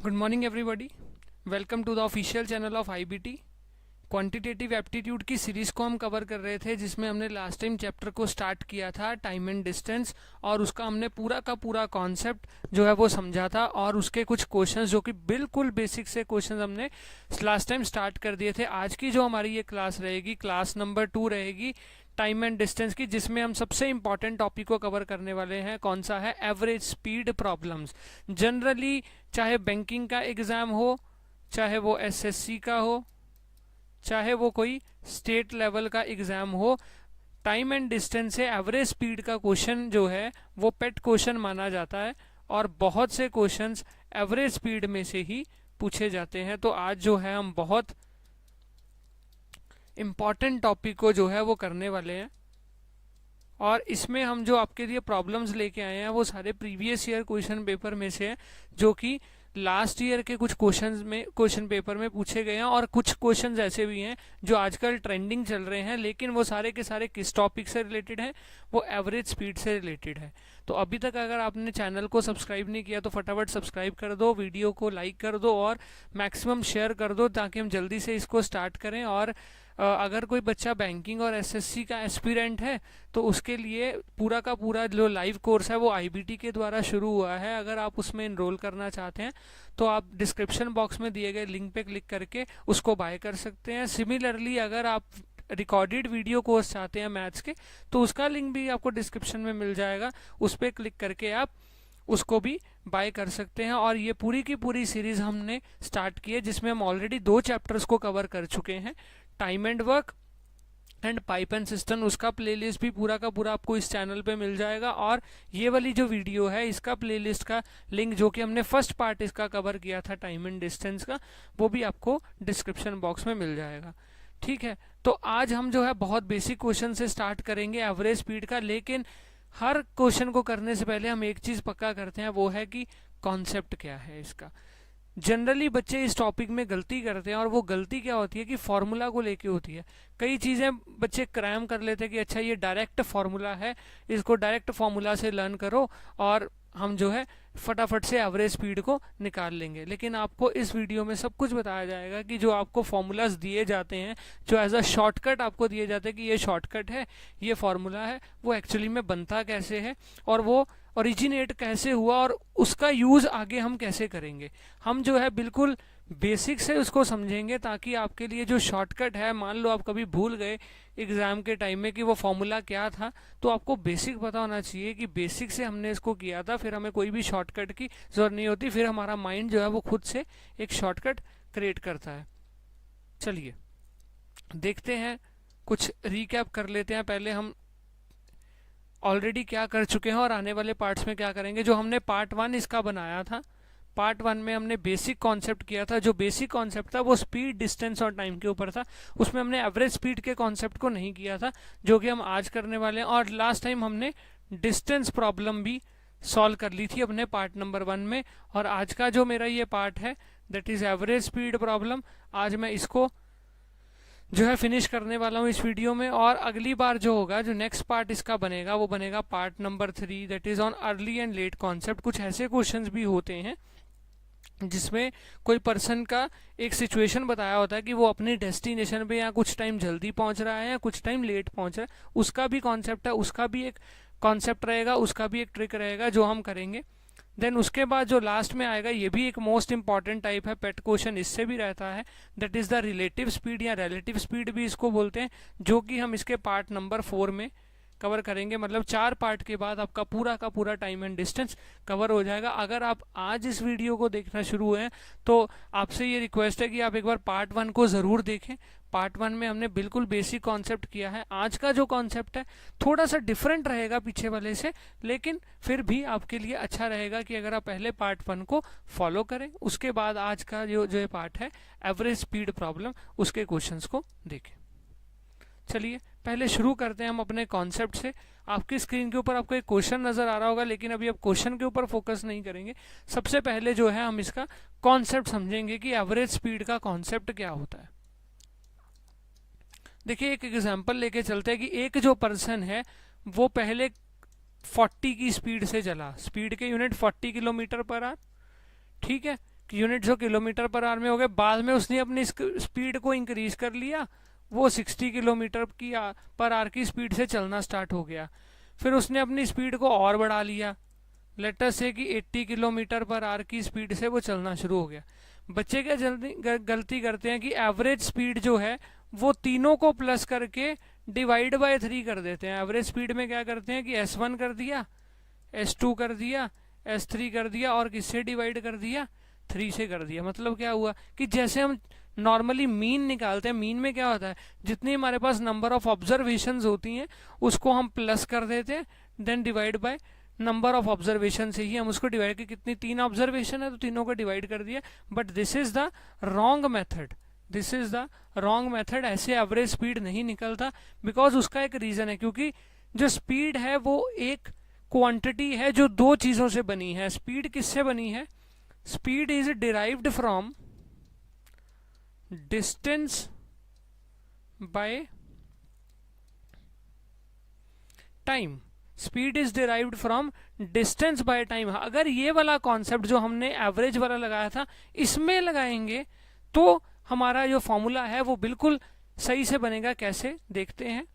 Good morning everybody, welcome to the official channel of IBT. Quantitative aptitude की series को हम cover कर रहे थे, जिसमें हमने लास्ट टाइम चैप्टर को स्टार्ट किया था टाइम एंड डिस्टेंस, और उसका हमने पूरा का पूरा कॉन्सेप्ट जो है वो समझा था, और उसके कुछ क्वेश्चंस जो कि बिल्कुल बेसिक से क्वेश्चंस हमने लास्ट टाइम स्टार्ट कर दिए थे। आज की जो हमारी ये क्लास रहेगी, क्लास नंबर 2 रहेगी टाइम एंड डिस्टेंस की, जिसमें हम सबसे इंपॉर्टेंट टॉपिक को कवर करने वाले हैं। कौन सा है? Average speed problems. जनरली चाहे बैंकिंग का एग्जाम हो, चाहे वो एसएससी का हो, चाहे वो कोई स्टेट लेवल का एग्जाम हो, टाइम एंड डिस्टेंस से एवरेज स्पीड का क्वेश्चन जो है वो पेट क्वेश्चन माना जाता है, और बहुत से क्वेश्चंस एवरेज स्पीड में से ही पूछे जाते हैं। तो आज जो है हम बहुत इम्पॉर्टेंट टॉपिक को जो है वो करने वाले हैं, और इसमें हम जो आपके लिए प्रॉब्लम्स लेके आए हैं वो सारे प्रीवियस ईयर क्वेश्चन पेपर में से हैं, जो कि लास्ट ईयर के कुछ क्वेश्चन पेपर में पूछे गए हैं, और कुछ क्वेश्चंस ऐसे भी हैं जो आजकल ट्रेंडिंग चल रहे हैं, लेकिन वो सारे के सारे किस टॉपिक से रिलेटेड हैं? वो एवरेज स्पीड से रिलेटेड है। तो अभी तक अगर आपने चैनल को सब्सक्राइब नहीं किया तो फटाफट सब्सक्राइब कर दो, वीडियो को लाइक कर दो और मैक्सिमम शेयर कर दो, ताकि हम जल्दी से इसको स्टार्ट करें। और अगर कोई बच्चा बैंकिंग और एसएससी का एस्पिरेंट है तो उसके लिए पूरा का पूरा जो लाइव कोर्स है वो आईबीटी के द्वारा शुरू हुआ है। अगर आप उसमें इनरोल करना चाहते हैं तो आप डिस्क्रिप्शन बॉक्स में दिए गए लिंक पे क्लिक करके उसको बाय कर सकते हैं। सिमिलरली अगर आप रिकॉर्डेड वीडियो कोर्स चाहते हैं मैथ्स के, तो उसका लिंक भी आपको डिस्क्रिप्शन में मिल जाएगा, उस पर क्लिक करके आप उसको भी बाय कर सकते हैं। और ये पूरी की पूरी सीरीज हमने स्टार्ट की है, जिसमें हम ऑलरेडी 2 चैप्टर्स को कवर कर चुके हैं, time and work and pipe and system. उसका प्लेलिस्ट भी पूरा का पूरा आपको इस चैनल पे मिल जाएगा, और ये वाली जो वीडियो है इसका प्लेलिस्ट का लिंक, जो कि हमने फर्स्ट पार्ट इसका कवर किया था टाइम एंड डिस्टेंस का, वो भी आपको डिस्क्रिप्शन बॉक्स में मिल जाएगा। ठीक है, तो आज हम जो है बहुत बेसिक क्वेश्चन से स्टार्ट करेंगे एवरेज स्पीड का, लेकिन हर क्वेश्चन को करने से पहले हम एक चीज पक्का करते हैं, वो है कि कॉन्सेप्ट क्या है इसका। जनरली बच्चे इस टॉपिक में गलती करते हैं, और वो गलती क्या होती है कि फॉर्मूला को लेके होती है। कई चीजें बच्चे क्रैम कर लेते हैं कि अच्छा ये डायरेक्ट फॉर्मूला है, इसको डायरेक्ट फॉर्मूला से लर्न करो और हम जो है फटाफट से एवरेज स्पीड को निकाल लेंगे। लेकिन आपको इस वीडियो में सब कुछ बताया जाएगा कि जो आपको फॉर्मूलाज दिए जाते हैं, जो एज अ शॉर्टकट आपको दिए जाते हैं कि ये शॉर्टकट है, ये फॉर्मूला है, वो एक्चुअली में बनता कैसे है, और वो ओरिजिनेट कैसे हुआ, और उसका यूज आगे हम कैसे करेंगे। हम जो है बिल्कुल बेसिक से उसको समझेंगे, ताकि आपके लिए जो शॉर्टकट है, मान लो आप कभी भूल गए एग्जाम के टाइम में कि वो फॉर्मूला क्या था, तो आपको बेसिक पता होना चाहिए कि बेसिक से हमने इसको किया था, फिर हमें कोई भी शॉर्टकट की जरूरत नहीं होती, फिर हमारा माइंड जो है वो खुद से एक शॉर्टकट क्रिएट करता है। चलिए देखते हैं, कुछ रिकैप कर लेते हैं। पहले हम ऑलरेडी क्या कर चुके हैं और आने वाले पार्ट्स में क्या करेंगे। जो हमने पार्ट 1 इसका बनाया था, पार्ट 1 में हमने बेसिक कॉन्सेप्ट किया था। जो बेसिक कॉन्सेप्ट था वो स्पीड, डिस्टेंस और टाइम के ऊपर था। उसमें हमने एवरेज स्पीड के कॉन्सेप्ट को नहीं किया था, जो कि हम आज करने वाले हैं। और लास्ट टाइम हमने डिस्टेंस प्रॉब्लम भी सॉल्व कर ली थी अपने पार्ट नंबर 1 में। और आज का जो मेरा ये पार्ट है, that is average speed problem, आज मैं इसको जो है फिनिश करने वाला हूँ इस वीडियो में। और अगली बार जो होगा, जो नेक्स्ट पार्ट इसका बनेगा, वो बनेगा part number 3, that is on early and let concept. कुछ ऐसे क्वेश्चंस भी होते हैं जिसमें कोई पर्सन का एक सिचुएशन बताया होता है कि वो अपनी डेस्टिनेशन पे या कुछ टाइम जल्दी पहुंच रहा है या कुछ टाइम लेट पहुंच रहा है। उसका भी कॉन्सेप्ट है, उसका भी एक कॉन्सेप्ट रहेगा, उसका भी एक ट्रिक रहेगा जो हम करेंगे। देन उसके बाद जो लास्ट में आएगा, ये भी एक मोस्ट इंपॉर्टेंट टाइप है, पेट क्वेश्चन इससे भी रहता है, that is the relative speed या रिलेटिव स्पीड भी इसको बोलते हैं, जो कि हम इसके पार्ट नंबर 4 में कवर करेंगे। मतलब 4 पार्ट के बाद आपका पूरा का पूरा टाइम एंड डिस्टेंस कवर हो जाएगा। अगर आप आज इस वीडियो को देखना शुरू हुए हैं तो आपसे ये रिक्वेस्ट है कि आप एक बार पार्ट 1 को जरूर देखें। पार्ट 1 में हमने बिल्कुल बेसिक कॉन्सेप्ट किया है। आज का जो कॉन्सेप्ट है थोड़ा सा डिफरेंट रहेगा पीछे वाले से, लेकिन फिर भी आपके लिए अच्छा रहेगा कि अगर आप पहले पार्ट 1 को फॉलो करें, उसके बाद आज का जो पार्ट है एवरेज स्पीड प्रॉब्लम, उसके क्वेश्चंस को देखें। चलिए पहले शुरू करते हैं हम अपने कॉन्सेप्ट से। आपकी स्क्रीन के ऊपर आपको एक क्वेश्चन नजर आ रहा होगा, लेकिन अभी आप क्वेश्चन के ऊपर फोकस नहीं करेंगे। सबसे पहले जो है हम इसका कॉन्सेप्ट समझेंगे कि एवरेज स्पीड का कॉन्सेप्ट क्या होता है। देखिए एक एग्जांपल लेके चलते हैं कि एक जो पर्सन है वो पहले 40 की स्पीड से चला, स्पीड के यूनिट 40 किलोमीटर पर आवर, ठीक है। यूनिट्स जो किलोमीटर पर आवर में हो गए। बाद में उसने अपनी स्पीड को इंक्रीज कर लिया, वो 60 किलोमीटर की पर आवर की स्पीड से चलना स्टार्ट हो गया। फिर उसने अपनी स्पीड को और बढ़ा लिया, लेटर से कि 80 किलोमीटर पर आवर की स्पीड से वो चलना शुरू हो गया। बच्चे क्या जल्दी गलती करते हैं कि एवरेज स्पीड जो है वो तीनों को प्लस करके डिवाइड बाय 3 कर देते हैं। एवरेज स्पीड में क्या करते हैं कि S1 कर दिया, S2 कर दिया, S3 कर दिया, और किससे डिवाइड कर दिया, 3 से कर दिया। मतलब क्या हुआ कि जैसे हम नॉर्मली मीन निकालते हैं, मीन में क्या होता है, जितनी हमारे पास नंबर ऑफ ऑब्जर्वेशंस होती हैं उसको हम प्लस कर देते हैं, then divide by number of observation से ही हम उसको डिवाइड की, कितनी 3 ऑब्जर्वेशन है तो तीनों को डिवाइड कर दिया। But this is the wrong method, this is the wrong method. ऐसे एवरेज स्पीड नहीं निकलता, बिकॉज उसका एक रीजन है, क्योंकि जो स्पीड है वो एक क्वांटिटी है जो दो चीजों से बनी है। स्पीड किससे बनी है, speed is derived from distance by time. Speed is derived from distance by time. अगर ये वाला कॉन्सेप्ट जो हमने एवरेज वाला लगाया था इसमें लगाएंगे तो हमारा जो फॉर्मूला है वो बिल्कुल सही से बनेगा। कैसे देखते हैं,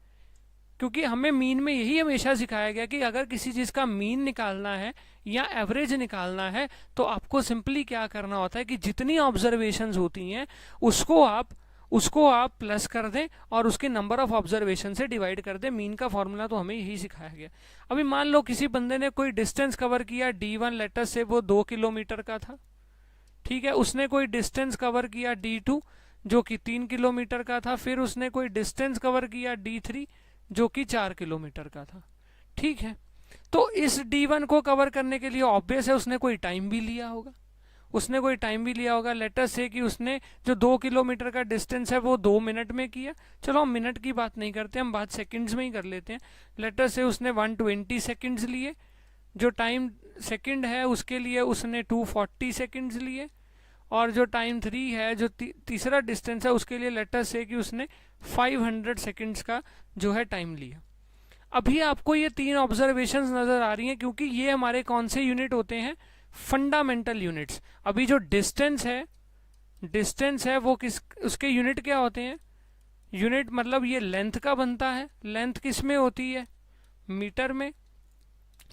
क्योंकि हमें मीन में यही हमेशा सिखाया गया कि अगर किसी चीज का मीन निकालना है या एवरेज निकालना है तो आपको सिंपली क्या करना होता है कि जितनी ऑब्जर्वेशंस होती हैं उसको आप प्लस कर दें और उसके नंबर ऑफ ऑब्जर्वेशन से डिवाइड कर दें। मीन का फॉर्मूला तो हमें यही सिखाया गया। अभी मान लो किसी बंदे ने कोई डिस्टेंस कवर किया, D1 लेटर से वो 2 किलोमीटर का था, ठीक है। उसने कोई डिस्टेंस कवर किया D2 जो कि 3 किलोमीटर का था, फिर उसने कोई डिस्टेंस कवर किया D3 जो कि 4 किलोमीटर का था, ठीक है। तो इस D1 को कवर करने के लिए ऑब्वियस है उसने कोई टाइम भी लिया होगा, उसने कोई टाइम भी लिया होगा। लेटर से कि उसने जो 2 किलोमीटर का डिस्टेंस है वो 2 मिनट में किया। चलो हम मिनट की बात नहीं करते, हम बात सेकंड्स में ही कर लेते हैं। लेटर से उसने 120 सेकंड्स लिए, जो टाइम सेकंड है उसके लिए उसने 240 सेकंड्स लिए, और जो टाइम 3 है जो तीसरा डिस्टेंस है उसके लिए लेटर से कि उसने 500 सेकंड्स का जो है टाइम लिया। अभी आपको ये 3 ऑब्जर्वेशंस नजर आ रही हैं, क्योंकि ये हमारे कौन से यूनिट होते हैं, फंडामेंटल यूनिट्स। अभी जो डिस्टेंस है वो किस, उसके यूनिट क्या होते हैं, यूनिट मतलब ये लेंथ का बनता है। लेंथ किस में होती है, मीटर में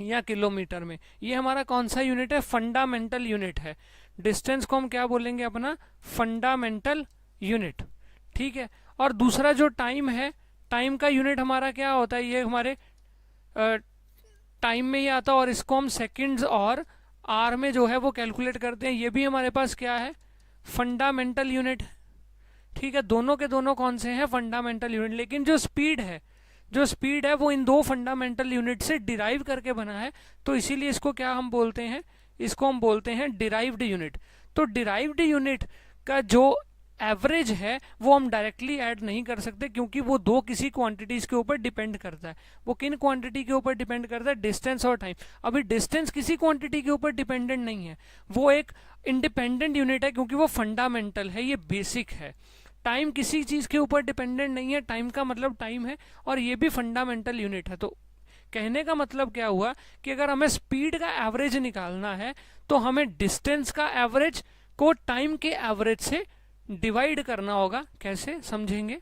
या किलोमीटर में। ये हमारा कौन सा यूनिट है, फंडामेंटल यूनिट है। डिस्टेंस को हम क्या बोलेंगे, अपना फंडामेंटल यूनिट, ठीक है। और दूसरा जो टाइम है, टाइम का यूनिट हमारा क्या होता है, ये हमारे टाइम में ही आता है, और इसको हम सेकंड्स और आर में जो है वो कैलकुलेट करते हैं। ये भी हमारे पास क्या है, फंडामेंटल यूनिट, ठीक है। दोनों के दोनों कौन से हैं, फंडामेंटल यूनिट। लेकिन जो स्पीड है वो इन दो फंडामेंटल यूनिट से डिराइव करके बना है, तो इसीलिए इसको क्या हम बोलते हैं, इसको हम बोलते हैं डिराइव्ड यूनिट। तो डिराइव्ड यूनिट का जो एवरेज है वो हम डायरेक्टली ऐड नहीं कर सकते, क्योंकि वो दो किसी क्वांटिटीज के ऊपर डिपेंड करता है। वो किन क्वांटिटी के ऊपर डिपेंड करता है, डिस्टेंस और टाइम। अभी डिस्टेंस किसी क्वांटिटी के ऊपर डिपेंडेंट नहीं है, वो एक इंडिपेंडेंट यूनिट है, क्योंकि वो फंडामेंटल है, ये बेसिक है। टाइम किसी चीज के ऊपर डिपेंडेंट नहीं है, टाइम का मतलब टाइम है, और ये भी फंडामेंटल यूनिट है। तो कहने का मतलब क्या हुआ कि अगर हमें स्पीड का एवरेज निकालना है तो हमें डिस्टेंस का एवरेज को टाइम के एवरेज से डिवाइड करना होगा। कैसे समझेंगे,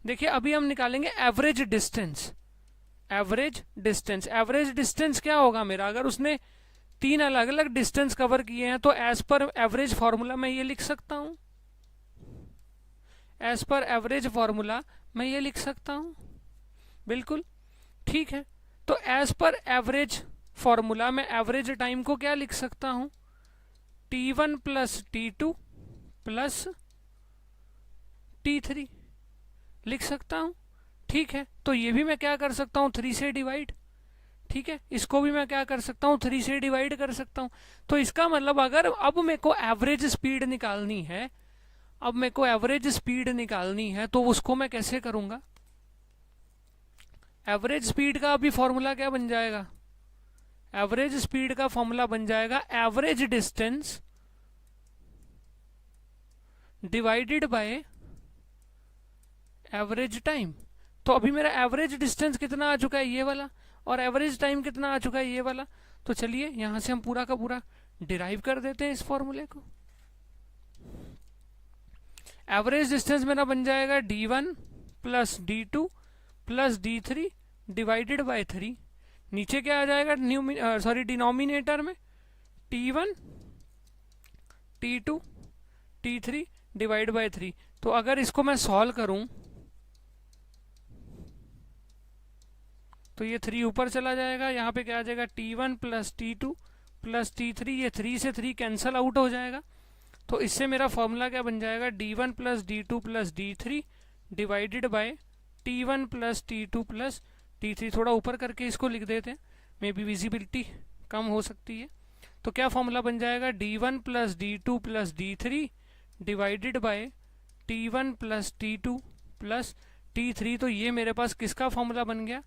देखिए अभी हम निकालेंगे एवरेज डिस्टेंस। एवरेज डिस्टेंस क्या होगा मेरा, अगर उसने 3 अलग अलग डिस्टेंस कवर किए हैं तो एज पर एवरेज फॉर्मूला मैं ये लिख सकता हूं, एज पर एवरेज फॉर्मूला मैं ये लिख सकता हूं, बिल्कुल ठीक है। तो एज पर एवरेज फॉर्मूला मैं एवरेज टाइम को क्या लिख सकता हूं, T1 plus T2 plus T3 लिख सकता हूं, ठीक है। तो ये भी मैं क्या कर सकता हूं, 3 से डिवाइड, ठीक है। इसको भी मैं क्या कर सकता हूं, 3 से डिवाइड कर सकता हूं। तो इसका मतलब अगर अब मेरे को एवरेज स्पीड निकालनी है, तो उसको मैं कैसे करूंगा, एवरेज स्पीड का अभी फॉर्मूला क्या बन जाएगा, एवरेज स्पीड का फॉर्मूला बन जाएगा average distance divided by average time. तो अभी मेरा एवरेज डिस्टेंस कितना आ चुका है, ये वाला, और एवरेज टाइम कितना आ चुका है, ये वाला। तो चलिए यहां से हम पूरा का पूरा डिराइव कर देते हैं इस फॉर्मूले को। एवरेज डिस्टेंस मेरा बन जाएगा d1 plus d2 plus d3 divided by 3। नीचे क्या आ जाएगा डिनोमिनेटर में t1 t2 t3 divide by 3। तो अगर इसको मैं सॉल्व करूं तो ये 3 ऊपर चला जाएगा, यहाँ पे क्या आ जाएगा t1 plus t2 plus t3, ये 3 से 3 कैंसल आउट हो जाएगा। तो इससे मेरा फॉर्मूला क्या बन जाएगा d1 plus d2 plus d3 divided by t1 plus t2 plus t3। थोड़ा ऊपर करके इसको लिख देते हैं, मे बी विजिबिलिटी कम हो सकती है। तो क्या फॉर्मूला बन जाएगा d1 plus d2 plus d3 divided by t1 plus t2 plus t3। तो ये मेरे पास किसका फॉर्मूला बन गया,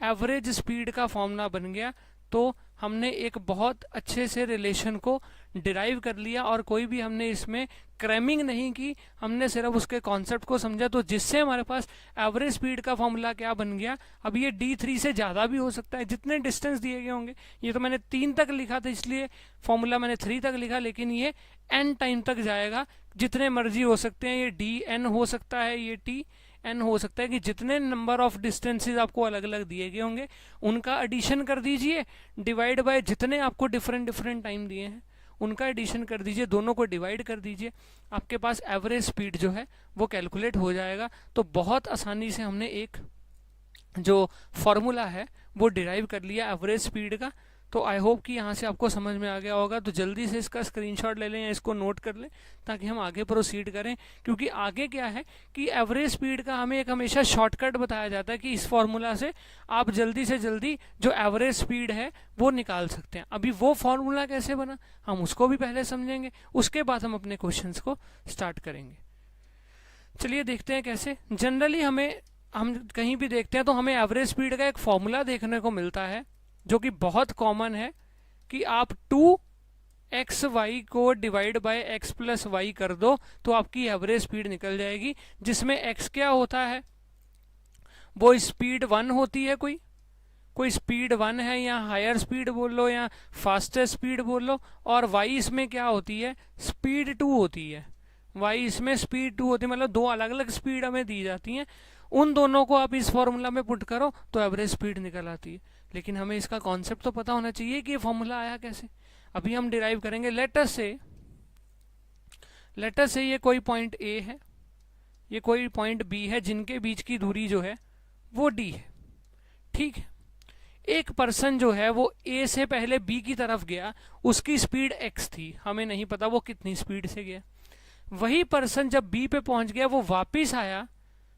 एवरेज स्पीड का फॉर्मूला बन गया। तो हमने एक बहुत अच्छे से रिलेशन को डिराइव कर लिया और कोई भी हमने इसमें क्रैमिंग नहीं की, हमने सिर्फ उसके कॉन्सेप्ट को समझा। तो जिससे हमारे पास एवरेज स्पीड का फॉर्मूला क्या बन गया, अब ये d3 से ज़्यादा भी हो सकता है जितने डिस्टेंस दिए गए होंगे। ये तो मैंने 3 तक लिखा था इसलिए फॉर्मूला मैंने 3 तक लिखा, लेकिन ये n टाइम तक जाएगा, जितने मर्जी हो सकते हैं। ये dn हो सकता है, ये tn हो सकता है, कि जितने नंबर ऑफ डिस्टेंसेस आपको अलग अलग दिए गए होंगे उनका एडिशन कर दीजिए, डिवाइड बाय जितने आपको डिफरेंट टाइम दिए हैं उनका एडिशन कर दीजिए, दोनों को डिवाइड कर दीजिए, आपके पास एवरेज स्पीड जो है वो कैलकुलेट हो जाएगा। तो बहुत आसानी से हमने एक जो फॉर्मूला है वो डिराइव कर लिया एवरेज स्पीड का। तो आई होप कि यहाँ से आपको समझ में आ गया होगा। तो जल्दी से इसका स्क्रीनशॉट ले लें या इसको नोट कर लें ताकि हम आगे प्रोसीड करें, क्योंकि आगे क्या है कि एवरेज स्पीड का हमें एक हमेशा शॉर्टकट बताया जाता है कि इस फॉर्मूला से आप जल्दी से जल्दी जो एवरेज स्पीड है वो निकाल सकते हैं। अभी वो फॉर्मूला कैसे बना हम उसको भी पहले समझेंगे, उसके बाद हम अपने क्वेश्चंस को स्टार्ट करेंगे। चलिए देखते हैं कैसे। जनरली हम कहीं भी देखते हैं तो हमें एवरेज स्पीड का एक फॉर्मूला देखने को मिलता है जो कि बहुत कॉमन है कि आप 2xy को divide by x plus Y कर दो तो आपकी एवरेज स्पीड निकल जाएगी, जिसमें x क्या होता है, वो स्पीड 1 होती है, कोई स्पीड 1 है, या हायर स्पीड बोल लो या फास्टेस्ट स्पीड बोल लो, और y इसमें क्या होती है, स्पीड 2 होती है। y इसमें स्पीड 2 होती है, मतलब 2 अलग अलग स्पीड हमें दी जाती हैं। उन दोनों को आप इस फॉर्मूला में पुट करो तो एवरेज स्पीड निकल आती है। लेकिन हमें इसका कॉन्सेप्ट तो पता होना चाहिए कि ये फॉर्मूला आया कैसे। अभी हम डिराइव करेंगे। लेटस से ये कोई पॉइंट ए है, ये कोई पॉइंट बी है, जिनके बीच की दूरी जो है वो डी है। ठीक है, एक पर्सन जो है वो ए से पहले बी की तरफ गया, उसकी स्पीड एक्स थी, हमें नहीं पता वो कितनी स्पीड से गया। वही पर्सन जब बी पे पहुंच गया वो वापिस आया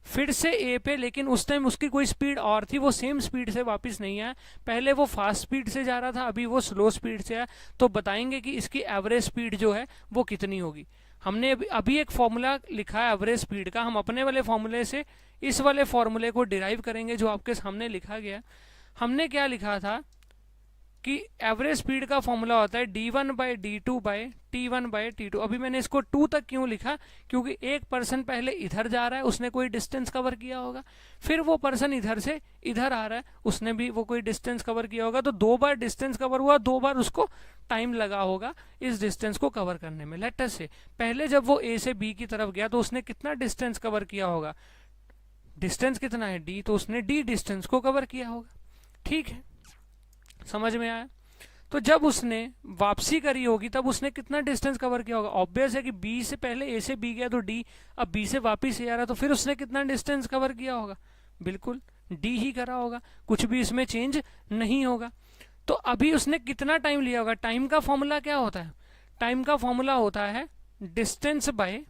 फिर से ए पे, लेकिन उस टाइम उसकी कोई स्पीड और थी, वो सेम स्पीड से वापस नहीं आया। पहले वो फास्ट स्पीड से जा रहा था, अभी वो स्लो स्पीड से आया। तो बताएंगे कि इसकी एवरेज स्पीड जो है वो कितनी होगी। हमने अभी एक फॉर्मूला लिखा है एवरेज स्पीड का, हम अपने वाले फॉर्मूले से इस वाले फॉर्मूले को डिराइव करेंगे जो आपके सामने लिखा गया। हमने क्या लिखा था कि एवरेज स्पीड का फॉर्मूला होता है d1 by d2 by t1 by t2। अभी मैंने इसको 2 तक क्यों लिखा, क्योंकि एक पर्सन पहले इधर जा रहा है, उसने कोई डिस्टेंस कवर किया होगा, फिर वो पर्सन इधर से इधर आ रहा है, उसने भी वो कोई डिस्टेंस कवर किया होगा। तो 2 बार डिस्टेंस कवर हुआ, 2 बार उसको टाइम लगा होगा इस डिस्टेंस को कवर करने में। लेट्स से पहले जब वो ए से बी की तरफ गया तो उसने कितना डिस्टेंस कवर किया होगा, डिस्टेंस कितना है d, तो उसने d डिस्टेंस को कवर किया होगा। ठीक है, समझ में आया। तो जब उसने वापसी करी होगी तब उसने कितना डिस्टेंस कवर किया होगा। ऑब्वियस है कि बी से पहले ए से बी गया तो डी, अब बी से वापस ए आ रहा तो फिर उसने कितना डिस्टेंस कवर किया होगा, बिल्कुल डी ही करा होगा, कुछ भी इसमें चेंज नहीं होगा। तो अभी उसने कितना टाइम लिया होगा। टाइम का फॉर्मूला क्या होता है, टाइम का फॉर्मूला होता है डिस्टेंस बाय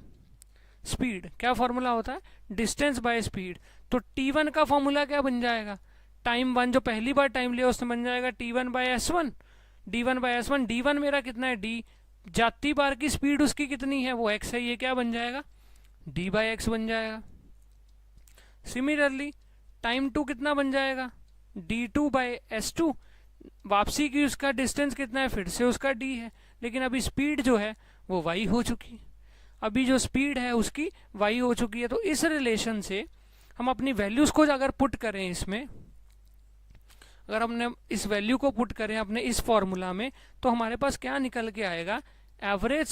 स्पीड। क्या फॉर्मूला होता है, डिस्टेंस बाय स्पीड। तो t1 का फॉर्मूला क्या बन जाएगा, टाइम 1 जो पहली बार टाइम लिया उसमें बन जाएगा t1 bye s1, d1 bye s1। d1 मेरा कितना है, d जाती बार की स्पीड उसकी कितनी है, वो x है, ये क्या बन जाएगा, d बाय x बन जाएगा। सिमिलरली टाइम 2 कितना बन जाएगा, d2 बाय s2। वापसी की उसका डिस्टेंस कितना है, फिर से उसका d है, लेकिन अभी स्पीड जो है वो y हो चुकी है, अभी जो स्पीड है उसकी y हो चुकी है। तो इस रिलेशन से हम अपनी वैल्यूज को अगर पुट करें इसमें, अगर हमने इस वैल्यू को पुट करें अपने इस फॉर्मूला में, तो हमारे पास क्या निकल के आएगा, average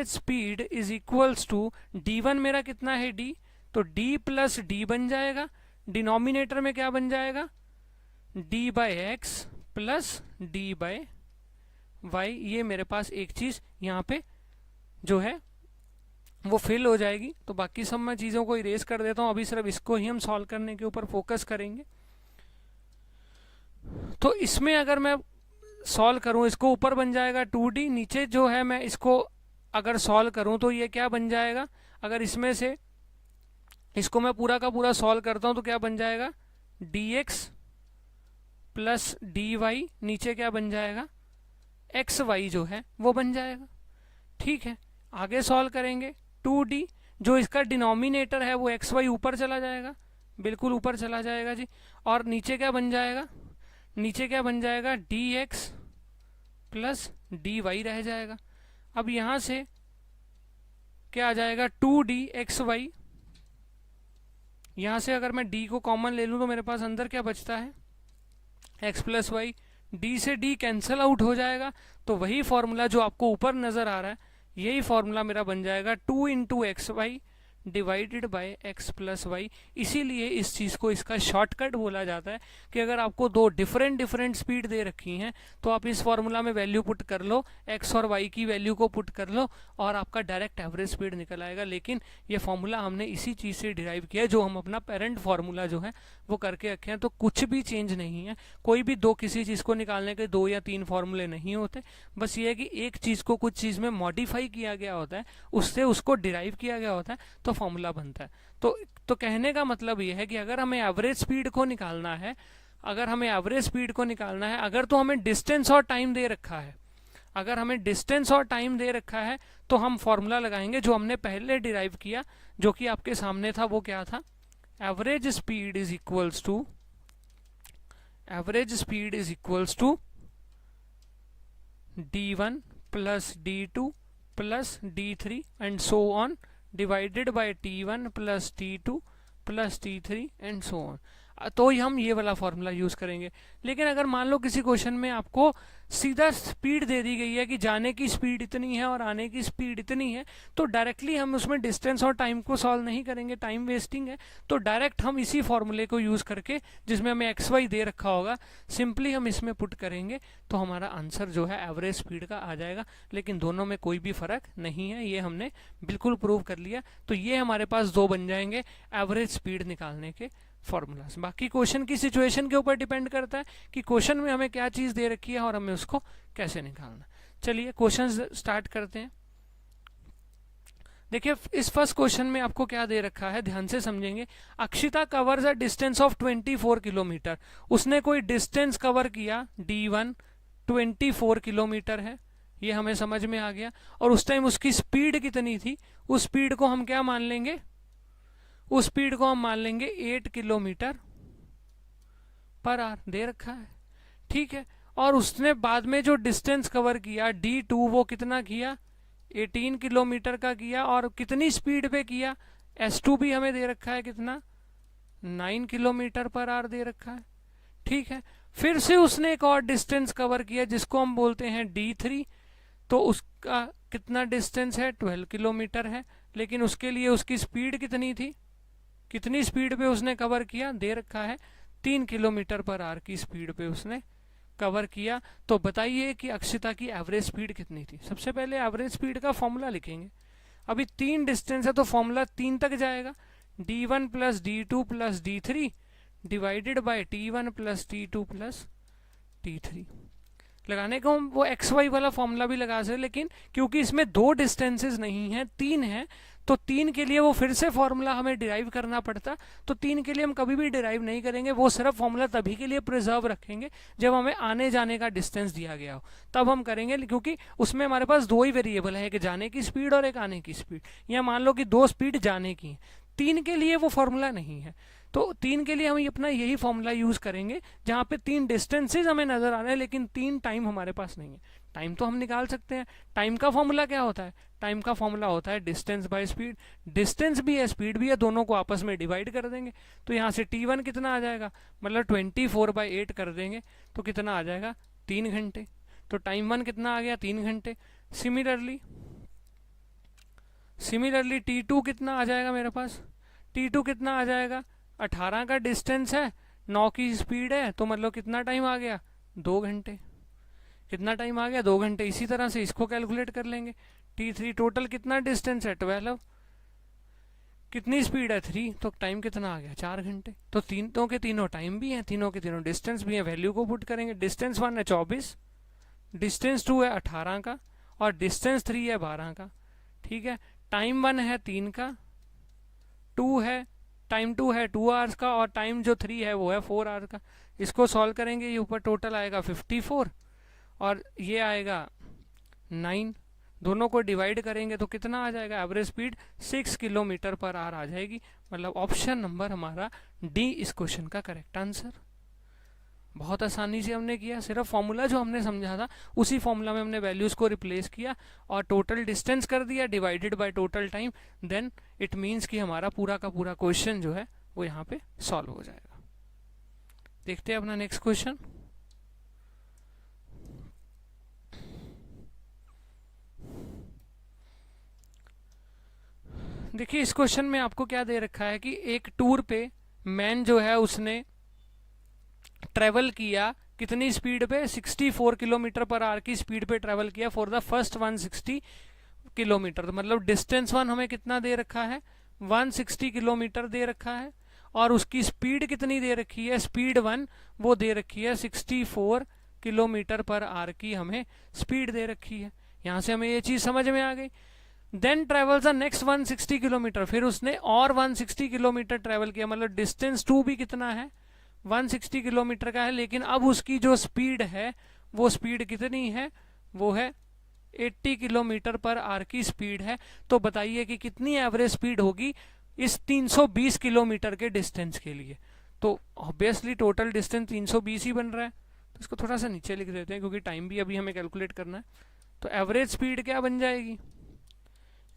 speed is equals to d1 मेरा कितना है d, तो d प्लस डी बन जाएगा, डिनोमिनेटर में क्या बन जाएगा, d by X plus D by Y. ये मेरे पास एक चीज यहाँ पे जो है वो फिल हो जाएगी। तो बाकी सब मैं चीजों को इरेज कर देता हूँ, अभी सिर्फ इसको ही हम सॉल्व करने के ऊपर फोकस करेंगे। तो इसमें अगर मैं सॉल्व करूं, इसको ऊपर बन जाएगा 2d, नीचे जो है मैं इसको अगर सॉल्व करूं तो ये क्या बन जाएगा, अगर इसमें से इसको मैं पूरा का पूरा सॉल्व करता हूं तो क्या बन जाएगा, dx प्लस dy, नीचे क्या बन जाएगा, xy जो है वो बन जाएगा। ठीक है, आगे सॉल्व करेंगे, 2d जो इसका डिनोमिनेटर है वो xy ऊपर चला जाएगा, बिल्कुल ऊपर चला जाएगा जी, और नीचे क्या बन जाएगा, नीचे क्या बन जाएगा, dx प्लस dy रह जाएगा। अब यहां से क्या आ जाएगा, 2dxy, यहां से अगर मैं d को कॉमन ले लूं तो मेरे पास अंदर क्या बचता है, x प्लस वाई, d से d कैंसल आउट हो जाएगा। तो वही फॉर्मूला जो आपको ऊपर नजर आ रहा है, यही फॉर्मूला मेरा बन जाएगा 2 into X Y divided by X plus Y. इसीलिए इस चीज को इसका शॉर्टकट बोला जाता है कि अगर आपको दो डिफरेंट स्पीड दे रखी हैं तो आप इस फॉर्मूला में वैल्यू पुट कर लो, एक्स और वाई की वैल्यू को पुट कर लो और आपका डायरेक्ट एवरेज स्पीड निकल आएगा। लेकिन ये फॉर्मूला हमने इसी चीज से डिराइव किया है, जो हम अपना पेरेंट फॉर्मूला जो है वो करके रखे हैं। तो कुछ भी चेंज नहीं है, कोई भी दो किसी चीज को निकालने के 2 या 3 फॉर्मूले नहीं होते, बस ये है कि एक चीज को कुछ चीज में मॉडिफाई किया गया होता है, उससे उसको डिराइव किया गया होता है, तो फॉर्मूला बनता है। तो कहने का मतलब यह है कि अगर हमें एवरेज स्पीड को निकालना है, अगर तो हमें डिस्टेंस और टाइम दे रखा है, अगर हमें डिस्टेंस और टाइम दे रखा है तो हम फॉर्मूला लगाएंगे जो हमने पहले डिराइव किया, जो कि आपके सामने था। वो क्या था, average speed is equals to d1 plus d2 plus d3 and so on divided by t1 plus t2 plus t3 and so on. तो हम ये वाला फॉर्मूला यूज करेंगे। लेकिन अगर मान लो किसी क्वेश्चन में आपको सीधा स्पीड दे दी गई है कि जाने की स्पीड इतनी है और आने की स्पीड इतनी है, तो डायरेक्टली हम उसमें डिस्टेंस और टाइम को सॉल्व नहीं करेंगे, टाइम वेस्टिंग है। तो डायरेक्ट हम इसी फॉर्मूले को यूज करके, जिसमें हमें एक्स वाई दे रखा होगा, सिंपली हम इसमें पुट करेंगे तो हमारा आंसर जो है एवरेज स्पीड का आ जाएगा। लेकिन दोनों में कोई भी फर्क नहीं है, ये हमने बिल्कुल प्रूव कर लिया। तो ये हमारे पास दो बन जाएंगे एवरेज स्पीड निकालने के फॉर्मूलाज। बाकी क्वेश्चन की सिचुएशन के ऊपर डिपेंड करता है कि क्वेश्चन में हमें क्या चीज दे रखी है और हमें उसको कैसे निकालना। चलिए क्वेश्चन स्टार्ट करते हैं। देखिए इस फर्स्ट क्वेश्चन में आपको क्या दे रखा है, ध्यान से समझेंगे। Akshita covers a distance of 24 kilometre. उसने कोई डिस्टेंस कवर किया d1 24 किलोमीटर है, ये हमें समझ में आ गया। और उस टाइम उसकी स्पीड कितनी थी, उस स्पीड को हम क्या मान लेंगे, उस स्पीड को हम मान लेंगे 8 किलोमीटर पर आवर दे रखा है। ठीक है, और उसने बाद में जो डिस्टेंस कवर किया d2 वो कितना किया, 18 किलोमीटर का किया। और कितनी स्पीड पे किया, s2 भी हमें दे रखा है कितना, 9 किलोमीटर पर आवर दे रखा है। ठीक है, फिर से उसने एक और डिस्टेंस कवर किया जिसको हम बोलते हैं d3, तो उसका कितना डिस्टेंस है, 12 किलोमीटर है। लेकिन उसके लिए उसकी स्पीड कितनी थी, कितनी स्पीड पे उसने कवर किया, दे रखा है 3 किलोमीटर पर आवर की स्पीड पे उसने कवर किया। तो बताइए कि अक्षिता की एवरेज स्पीड कितनी थी। सबसे पहले एवरेज स्पीड का फॉर्मूला लिखेंगे। अभी 3 डिस्टेंस है तो फॉर्मूला 3 तक जाएगा, d1 plus d2 plus d3 divided by t1 plus t2 plus t3। लगाने को हम वो एक्स वाई वाला फॉर्मूला भी लगा सकते, लेकिन क्योंकि इसमें 2 डिस्टेंसेस नहीं है, 3 है, तो 3 के लिए वो फिर से फॉर्मूला हमें डिराइव करना पड़ता। तो 3 के लिए हम कभी भी डिराइव नहीं करेंगे, वो सिर्फ फॉर्मूला तभी के लिए प्रिजर्व रखेंगे जब हमें आने जाने का डिस्टेंस दिया गया हो, तब हम करेंगे। क्योंकि उसमें हमारे पास 2 ही वेरिएबल है, एक जाने की स्पीड और एक आने की स्पीड। या मान लो कि 2 स्पीड जाने की है, 3 के लिए वो फॉर्मूला नहीं है। तो 3 के लिए हम अपना यही फॉर्मूला यूज करेंगे जहां पे 3 डिस्टेंसेज हमें नजर आ रहे हैं लेकिन 3 टाइम हमारे पास नहीं है। टाइम तो हम निकाल सकते हैं। टाइम का फॉर्मूला क्या होता है? टाइम का फॉर्मूला होता है डिस्टेंस बाय स्पीड। डिस्टेंस भी है, स्पीड भी है, दोनों को आपस में डिवाइड कर देंगे। तो यहाँ से T1 कितना आ जाएगा, मतलब 24/8 कर देंगे तो कितना आ जाएगा, 3 घंटे। तो टाइम 1 कितना आ गया, 3 घंटे। सिमिलरली T2 कितना आ जाएगा मेरे पास, T2 कितना आ जाएगा, 18 का डिस्टेंस है, 9 की स्पीड है, तो मतलब कितना टाइम आ गया, 2 घंटे। कितना टाइम आ गया, 2 घंटे। इसी तरह से इसको कैलकुलेट कर लेंगे। T3 टोटल कितना डिस्टेंस है, 12, कितनी स्पीड है, 3, तो टाइम कितना आ गया, 4 घंटे। तो तीनों के तीनों टाइम भी हैं, तीनों के तीनों डिस्टेंस भी हैं। वैल्यू को पुट करेंगे। डिस्टेंस 1 है 24, डिस्टेंस 2 है 18 का, और डिस्टेंस 3 है 12 का। ठीक है। टाइम 1 है 3 का, टाइम 2 है 2 आवर्स का, और टाइम जो 3 है वो है 4 आवर का। इसको सॉल्व करेंगे, ये ऊपर टोटल आएगा 54 और ये आएगा 9। दोनों को डिवाइड करेंगे तो कितना आ जाएगा, average speed 6 kilometre per hour आ जाएगी। मतलब ऑप्शन नंबर हमारा डी इस क्वेश्चन का करेक्ट आंसर। बहुत आसानी से हमने किया, सिर्फ फॉर्मूला जो हमने समझा था उसी फॉर्मूला में हमने वैल्यूज को रिप्लेस किया और टोटल डिस्टेंस कर दिया divided by total time. Then it means कि हमारा पूरा का पूरा क्वेश्चन जो है वो यहाँ पे सॉल्व हो जाएगा। देखते हैं अपना नेक्स्ट क्वेश्चन। देखिए इस क्वेश्चन में आपको क्या दे रखा है कि एक टूर पे मैन जो है उसने ट्रेवल किया कितनी स्पीड पे, 64 किलोमीटर पर आवर की स्पीड पे ट्रेवल किया फॉर द फर्स्ट 160 किलोमीटर। तो मतलब डिस्टेंस 1 हमें कितना दे रखा है, 160 किलोमीटर दे रखा है, और उसकी स्पीड कितनी दे रखी है, स्पीड 1 वो दे रखी है 64 किलोमीटर पर आवर की हमें स्पीड दे रखी है। यहां से हमें ये चीज समझ में आ गई। Then travels the next 160 kilometre, फिर उसने और 160 किलोमीटर ट्रेवल किया, मतलब डिस्टेंस 2 भी कितना है, 160 किलोमीटर का है, लेकिन अब उसकी जो स्पीड है वो स्पीड कितनी है, वो है 80 किलोमीटर पर आवर की स्पीड है। तो बताइए कि कितनी एवरेज स्पीड होगी इस 320 किलोमीटर के डिस्टेंस के लिए। तो ऑब्वियसली टोटल डिस्टेंस 320 ही बन रहा है, तो इसको थोड़ा सा नीचे लिख देते हैं क्योंकि टाइम भी अभी हमें कैलकुलेट करना है। तो एवरेज स्पीड क्या बन जाएगी,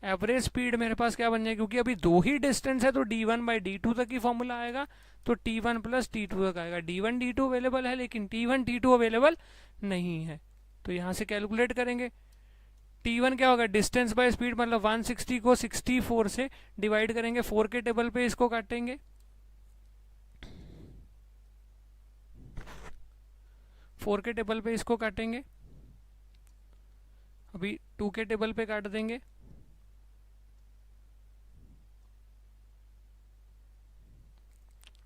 एवरेज स्पीड मेरे पास क्या बन जाएगी, क्योंकि अभी 2 ही डिस्टेंस है तो d1/d2 तक ही फॉर्मूला आएगा, तो t1 + t2 तक आएगा। d1 d2 अवेलेबल है लेकिन t1 t2 अवेलेबल नहीं है, तो यहां से कैलकुलेट करेंगे। t1 क्या होगा, डिस्टेंस बाय स्पीड, मतलब 160 को 64 से डिवाइड करेंगे, 4 के टेबल पे इसको काटेंगे, 4 के टेबल पे इसको काटेंगे, अभी 2 के टेबल पे काट देंगे।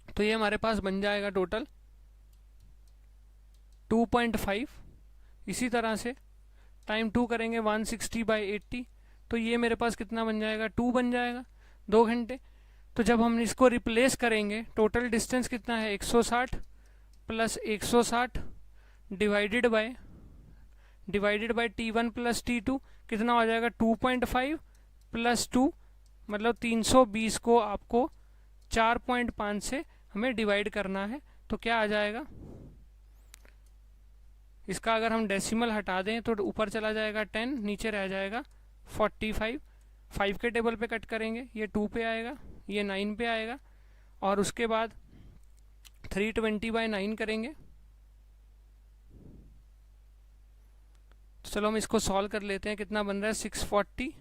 तो ये हमारे पास बन जाएगा टोटल 2.5। इसी तरह से टाइम 2 करेंगे 160/80, तो ये मेरे पास कितना बन जाएगा, 2 बन जाएगा, 2 घंटे। तो जब हम इसको रिप्लेस करेंगे, टोटल डिस्टेंस कितना है, 160 + 160 डिवाइडेड बाय t1 + t2 कितना हो जाएगा, 2.5 + 2, मतलब 320 को आपको 4.5 से हमें डिवाइड करना है। तो क्या आ जाएगा, इसका अगर हम डेसिमल हटा दें तो ऊपर चला जाएगा 10, नीचे रह जाएगा 45। 5 के टेबल पे कट करेंगे, ये 2 पे आएगा, ये 9 पे आएगा, और उसके बाद 320/9 करेंगे। तो चलो हम इसको सॉल्व कर लेते हैं, कितना बन रहा है, 640।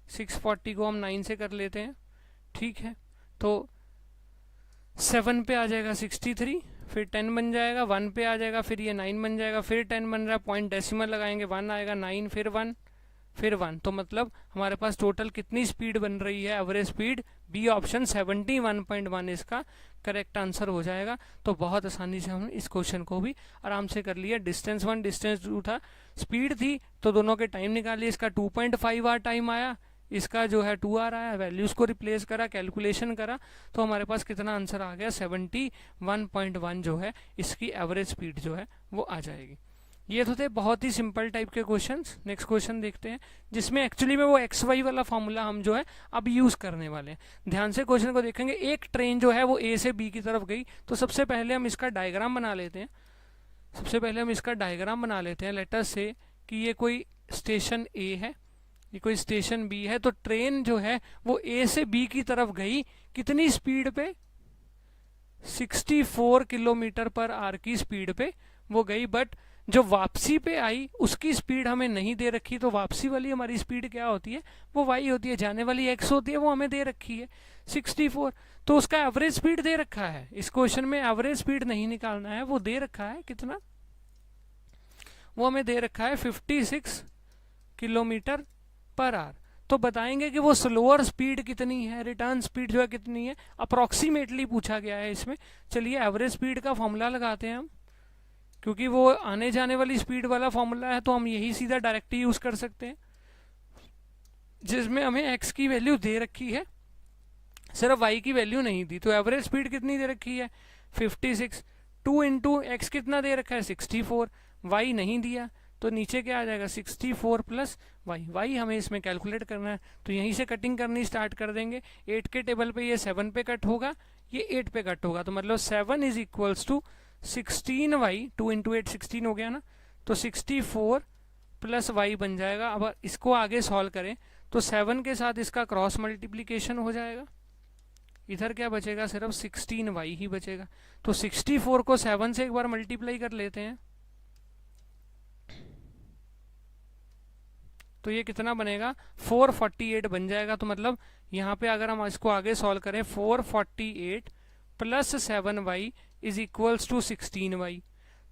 640 को हम 9 से कर लेते हैं, ठीक है। तो 7 पे आ जाएगा 63, फिर 10 बन जाएगा, 1 पे आ जाएगा, फिर ये 9 बन जाएगा, फिर 10 बन रहा है, पॉइंट डेसिमल लगाएंगे, 1 आएगा, 9 फिर 1 फिर 1। तो मतलब हमारे पास टोटल कितनी स्पीड बन रही है, एवरेज स्पीड, बी ऑप्शन 71.1 इसका करेक्ट आंसर हो जाएगा। तो बहुत आसानी से हमने इस क्वेश्चन को भी आराम से कर लिया। डिस्टेंस 1 डिस्टेंस 2 था, स्पीड थी तो दोनों के टाइम निकालिए, इसका 2.5 आवर टाइम आया, इसका जो है 2 आर आया, वैल्यूज को रिप्लेस करा, कैलकुलेशन करा, तो हमारे पास कितना आंसर आ गया, 71.1 जो है इसकी एवरेज स्पीड जो है वो आ जाएगी। ये तो थे बहुत ही सिंपल टाइप के क्वेश्चंस। नेक्स्ट क्वेश्चन देखते हैं, जिसमें एक्चुअली में वो एक्स वाई वाला फॉर्मूला हम जो है अब यूज करने वाले हैं। ध्यान से क्वेश्चन को देखेंगे। एक ट्रेन जो है वो ए से बी की तरफ गई, तो सबसे पहले हम इसका डायग्राम बना लेते हैं। लेट अस से कि ये कोई स्टेशन ए है, ये कोई स्टेशन बी है। तो ट्रेन जो है वो ए से बी की तरफ गई, कितनी स्पीड पे? 64 किलोमीटर पर आवर की स्पीड पे वो गई। बट जो वापसी पे आई उसकी स्पीड हमें नहीं दे रखी, तो वापसी वाली हमारी स्पीड क्या होती है? वो y होती है। जाने वाली x होती है, वो हमें दे रखी है 64। तो उसका एवरेज स्पीड दे रखा है। इस क्वेश्चन में एवरेज स्पीड नहीं निकालना है, वो दे रखा है कितना? वो हमें दे रखा है 56 किलोमीटर पर आवर। तो बताएंगे कि वो स्लोअर स्पीड कितनी है, रिटर्न स्पीड जो है कितनी है, अप्रोक्सीमेटली पूछा गया है इसमें। चलिए एवरेज स्पीड का फॉर्मूला लगाते हैं हम, क्योंकि वो आने जाने वाली स्पीड वाला फॉर्मूला है, तो हम यही सीधा डायरेक्ट यूज कर सकते हैं, जिसमें हमें x की वैल्यू दे रखी है, सिर्फ y की वैल्यू नहीं दी। तो एवरेज स्पीड कितनी दे रखी है? 56। 2 इंटू एक्स कितना दे रखा है? 64। y नहीं दिया, तो नीचे क्या आ जाएगा? 64 प्लस y हमें इसमें कैलकुलेट करना है। तो यहीं से कटिंग करनी स्टार्ट कर देंगे। 8 के टेबल पे ये 7 पे कट होगा, ये 8 पे कट होगा, तो मतलब 7 is equals to 16y। 2 into 8 16 हो गया ना, तो 64 प्लस y बन जाएगा। अब इसको आगे सॉल्व करें तो 7 के साथ इसका क्रॉस मल्टीप्लीकेशन हो जाएगा, इधर क्या बचेगा? सिर्फ 16y ही बचेगा। तो 64 को 7 से एक बार मल्टीप्लाई कर लेते हैं, तो ये कितना बनेगा? 448 बन जाएगा। तो मतलब यहाँ पे अगर हम इसको आगे सॉल्व करें, 448 plus 7y is equals to 16y।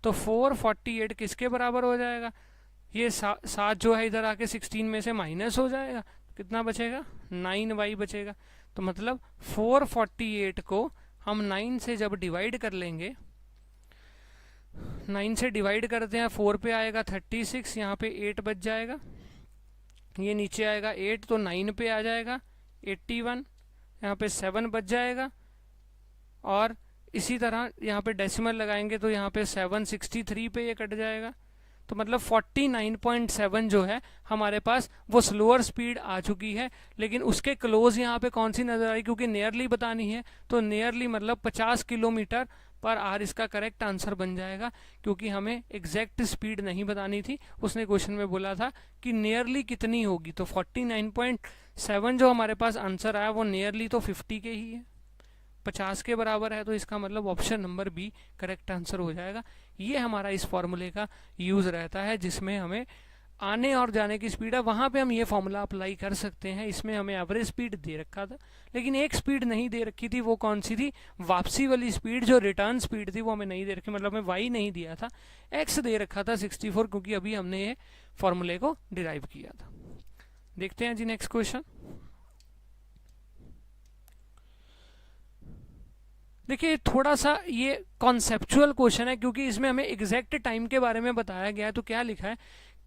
तो 448 किसके बराबर हो जाएगा? ये 7 जो है इधर आके 16 में से माइनस हो जाएगा, कितना बचेगा? 9y बचेगा। तो मतलब 448 को हम 9 से जब डिवाइड कर लेंगे, 9 से डिवाइड करते हैं, 4 पे आएगा 36, यहाँ पे 8 बच जाएगा, ये नीचे आएगा 8, तो 9 पे आ जाएगा 81, यहाँ पे 7 बच जाएगा, और इसी तरह यहाँ पे डेसिमल लगाएंगे तो यहाँ पे 763 पे ये कट जाएगा। तो मतलब 49.7 जो है हमारे पास वो स्लोअर स्पीड आ चुकी है। लेकिन उसके क्लोज यहाँ पे कौन सी नजर आई? क्योंकि नियरली बतानी है, तो नियरली मतलब 50 किलोमीटर पर आवर इसका करेक्ट आंसर बन जाएगा, क्योंकि हमें एग्जैक्ट स्पीड नहीं बतानी थी। उसने क्वेश्चन में बोला था कि नियरली कितनी होगी, तो 49.7 जो हमारे पास आंसर आया वो नियरली तो 50 के ही है, 50 के बराबर है। तो इसका मतलब option number B correct answer हो जाएगा। ये हमारा इस फॉर्मूले का यूज रहता है, जिसमें हमें आने और जाने की स्पीड है, वहां पे हम ये फॉर्मूला अप्लाई कर सकते हैं। इसमें हमें एवरेज स्पीड दे रखा था, लेकिन एक स्पीड नहीं दे रखी थी। वो कौन सी थी? वापसी वाली स्पीड। जो रिटर्न स्पीड थी वो हमें नहीं दे रखी, मतलब हमें y नहीं दिया था, x दे रखा था 64, क्योंकि अभी हमने ये फॉर्मूले को डिराइव किया था। देखते हैं जी नेक्स्ट क्वेश्चन। देखिए थोड़ा सा ये कॉन्सेप्चुअल क्वेश्चन है, क्योंकि इसमें हमें एग्जैक्ट टाइम के बारे में बताया गया है। तो क्या लिखा है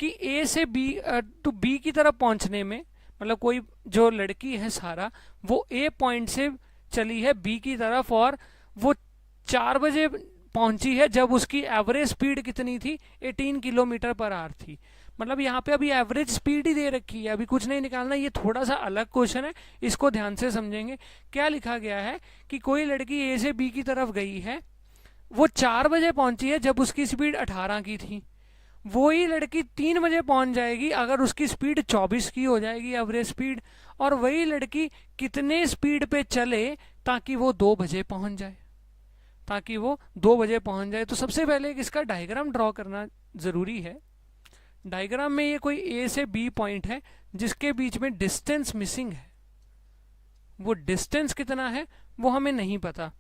कि ए से बी टू बी की तरफ पहुंचने में, मतलब कोई जो लड़की है सारा, वो ए पॉइंट से चली है बी की तरफ, और वो 4 बजे पहुंची है, जब उसकी एवरेज स्पीड कितनी थी? 18 किलोमीटर पर आवर थी। मतलब यहाँ पे अभी एवरेज स्पीड ही दे रखी है, अभी कुछ नहीं निकालना। ये थोड़ा सा अलग क्वेश्चन है, इसको ध्यान से समझेंगे। क्या लिखा गया है कि कोई लड़की ए से बी की तरफ गई है, वो 4 बजे पहुंची है जब उसकी स्पीड 18 की थी। वही लड़की 3 बजे पहुंच जाएगी अगर उसकी स्पीड 24 की हो जाएगी एवरेज स्पीड। और वही लड़की कितने स्पीड पे चले ताकि वो 2 बजे पहुंच जाए, ताकि वो 2 बजे पहुंच जाए। तो सबसे पहले इसका डायग्राम ड्रॉ करना जरूरी है। डायग्राम में ये कोई ए से बी पॉइंट है जिसके बीच में डिस्टेंस मिसिंग है। वो डिस्टेंस कितना है वो हमें नहीं पता,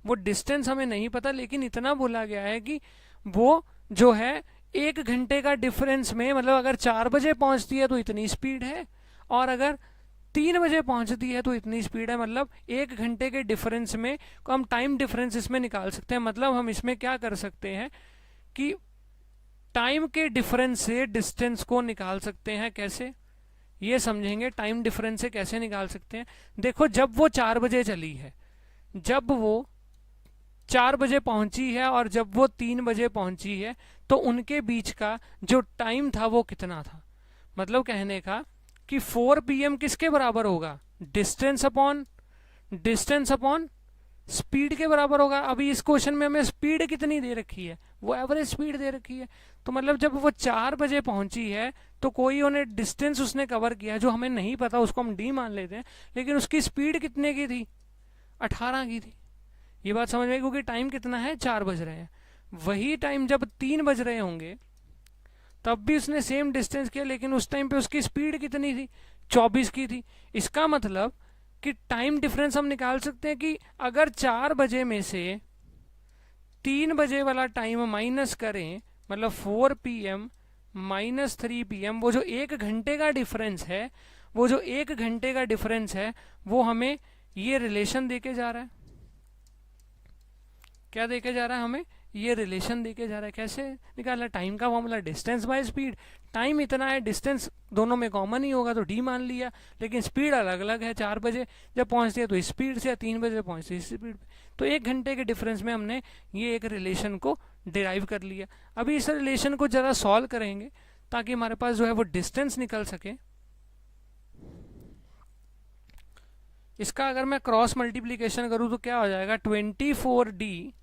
वो डिस्टेंस हमें नहीं पता, लेकिन इतना बोला गया है कि वो जो है 1 घंटे का डिफरेंस में, मतलब अगर 4 बजे पहुंचती है तो इतनी स्पीड है, और अगर 3 बजे पहुंचती है तो इतनी स्पीड है। मतलब 1 घंटे के डिफरेंस में हम टाइम डिफरेंस इसमें निकाल सकते हैं। मतलब हम इसमें क्या कर सकते हैं कि टाइम के डिफरेंस से डिस्टेंस को निकाल सकते हैं। कैसे, ये समझेंगे। टाइम डिफरेंस से कैसे निकाल सकते हैं? देखो, जब वो 4 बजे चली है, जब वो 4 बजे पहुंची है और जब वो 3 बजे पहुंची है, तो उनके बीच का जो टाइम था वो कितना था। मतलब कहने का कि 4 PM किसके बराबर होगा, डिस्टेंस अपॉन स्पीड के बराबर होगा। अभी इस क्वेश्चन में हमें स्पीड कितनी दे रखी है, वो एवरेज स्पीड दे रखी है। तो मतलब जब वो 4 बजे पहुंची है तो कोई उन्हें डिस्टेंस उसने कवर किया जो हमें नहीं पता, उसको हम डी मान लेते हैं, लेकिन उसकी स्पीड कितने की थी, 18 की थी। ये बात समझ में, क्योंकि टाइम कितना है, 4 बज रहे हैं। वही टाइम जब 3 बज रहे होंगे तब भी उसने सेम डिस्टेंस किया, लेकिन उस टाइम पे उसकी स्पीड कितनी थी, 24 की थी। इसका मतलब कि टाइम डिफरेंस हम निकाल सकते हैं कि अगर 4 बजे में से 3 बजे वाला टाइम माइनस करें, मतलब 4 PM माइनस 3 PM, वो जो 1 घंटे का डिफरेंस है, वो जो 1 घंटे का डिफरेंस है वो हमें ये रिलेशन देके जा रहा है। क्या देके जा रहा है हमें, ये रिलेशन देके जा रहा है। कैसे निकाला, टाइम का formula distance by speed. Time इतना है, डिस्टेंस दोनों में कॉमन ही होगा तो डी मान लिया, लेकिन स्पीड अलग अलग है। 4 बजे जब पहुंचती है तो स्पीड से, 3 बजे पहुंचती है स्पीड पे। तो 1 घंटे के डिफरेंस में हमने ये एक रिलेशन को डिराइव कर लिया। अभी इस रिलेशन को जरा सॉल्व करेंगे ताकि हमारे पास जो है वो डिस्टेंस निकल सके। इसका अगर मैं क्रॉस मल्टीप्लीकेशन करूं तो क्या हो जाएगा, 24D